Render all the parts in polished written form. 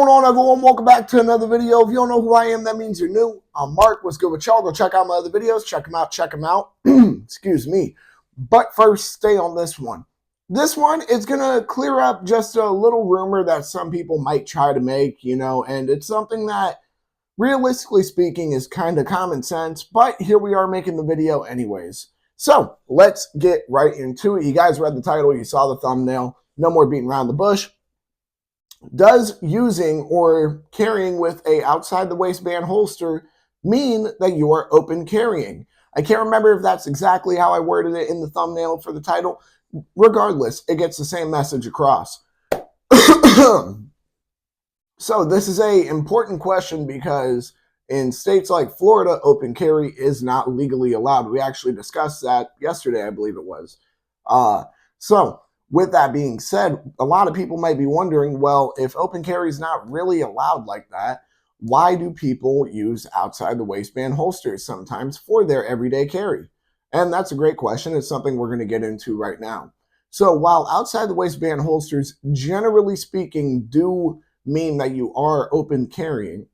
What's going on, everyone? Welcome back to another video. If you don't know who I am, that means you're new. I'm Mark. What's good with y'all? Go check out my other videos. Check them out. Check them out. Excuse me. But first, stay on this one. This one is going to clear up just a little rumor that some people might try to make, and it's something that, realistically speaking, is kind of common sense, but here we are making the video anyways. So let's get right into it. You guys read the title. You saw the thumbnail. No more beating around the bush. Does using or carrying with a outside the waistband holster mean that you are open carrying? I can't remember if that's exactly how I worded it in the thumbnail for the title. Regardless, it gets the same message across. So this is an important question because in states like Florida, open carry is not legally allowed. We actually discussed that yesterday, I believe it was. With that being said, a lot of people might be wondering, well, if open carry is not really allowed like that, why do people use outside the waistband holsters sometimes for their everyday carry? And that's a great question. It's something we're going to get into right now. So while outside the waistband holsters, generally speaking, do mean that you are open carrying,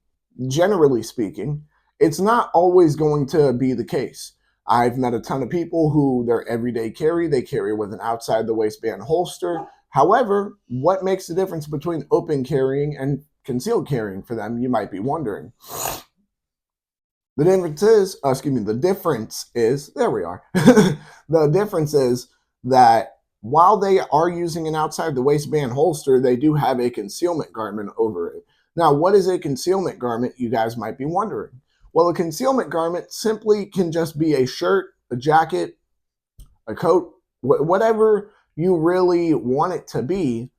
generally speaking, it's not always going to be the case. I've met a ton of people who their everyday carry, they carry with an outside the waistband holster. However, what makes the difference between open carrying and concealed carrying for them, you might be wondering. The difference is, there we are. The difference is that while they are using an outside the waistband holster, they do have a concealment garment over it. Now, what is a concealment garment, you guys might be wondering? Well, a concealment garment simply can just be a shirt, a jacket, a coat, whatever you really want it to be,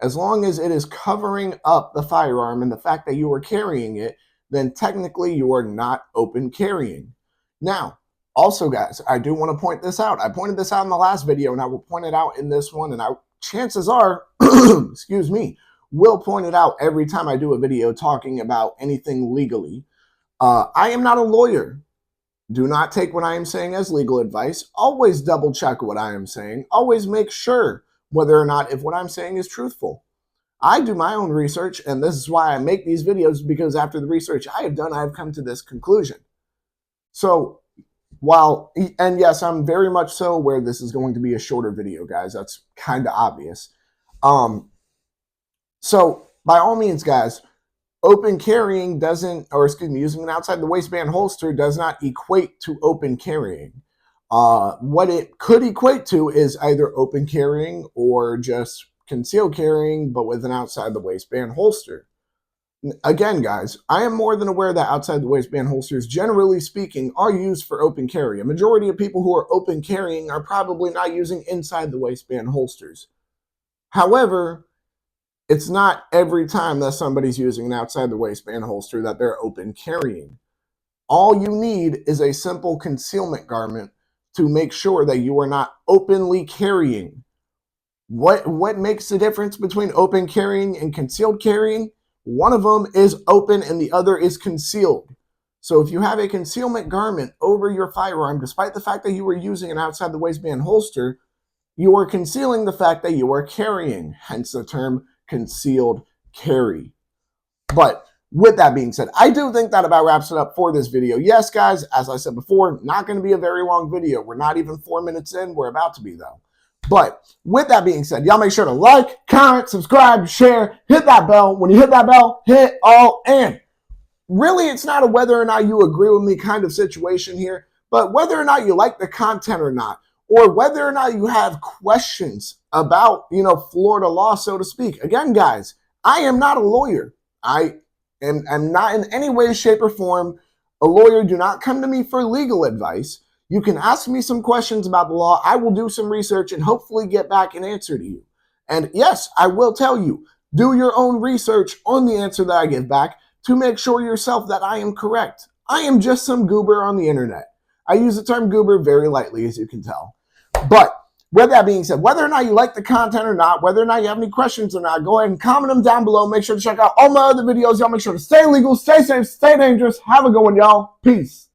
as long as it is covering up the firearm and the fact that you are carrying it, then technically you are not open carrying. Now, also, guys, I do want to point this out. I pointed this out in the last video, and I will point it out in this one, and chances are, excuse me, will point it out every time I do a video talking about anything legally. I am not a lawyer. Do not take what I am saying as legal advice. Always double check what I am saying. Always make sure whether or not if what I'm saying is truthful. I do my own research, and this is why I make these videos, because after the research I have done, I have come to this conclusion. So and yes, I'm very much so aware this is going to be a shorter video, guys. That's kind of obvious. So by all means, guys, open carrying using an outside the waistband holster does not equate to open carrying. What it could equate to is either open carrying or just concealed carrying, but with an outside the waistband holster. Again, guys, I am more than aware that outside the waistband holsters, generally speaking, are used for open carry. A majority of people who are open carrying are probably not using inside the waistband holsters. However, it's not every time that somebody's using an outside the waistband holster that they're open carrying. All you need is a simple concealment garment to make sure that you are not openly carrying. What makes the difference between open carrying and concealed carrying? One of them is open and the other is concealed. So if you have a concealment garment over your firearm, despite the fact that you were using an outside the waistband holster, you are concealing the fact that you are carrying, hence the term concealed carry. But with that being said, I do think that about wraps it up for this video. Yes, guys, as I said before, not going to be a very long video. We're not even 4 minutes in. We're about to be, though. But with that being said, y'all make sure to like, comment, subscribe, share, hit that bell. When you hit that bell, hit all in. Really, it's not a whether or not you agree with me kind of situation here, but whether or not you like the content or not, or whether or not you have questions about, Florida law, so to speak. Again, guys, I am not a lawyer. I am not in any way, shape, or form a lawyer. Do not come to me for legal advice. You can ask me some questions about the law. I will do some research and hopefully get back an answer to you. And yes, I will tell you, do your own research on the answer that I give back to make sure yourself that I am correct. I am just some goober on the internet. I use the term goober very lightly, as you can tell. But with that being said, whether or not you like the content or not, whether or not you have any questions or not, go ahead and comment them down below. Make sure to check out all my other videos. Y'all make sure to stay legal, stay safe, stay dangerous. Have a good one, y'all. Peace.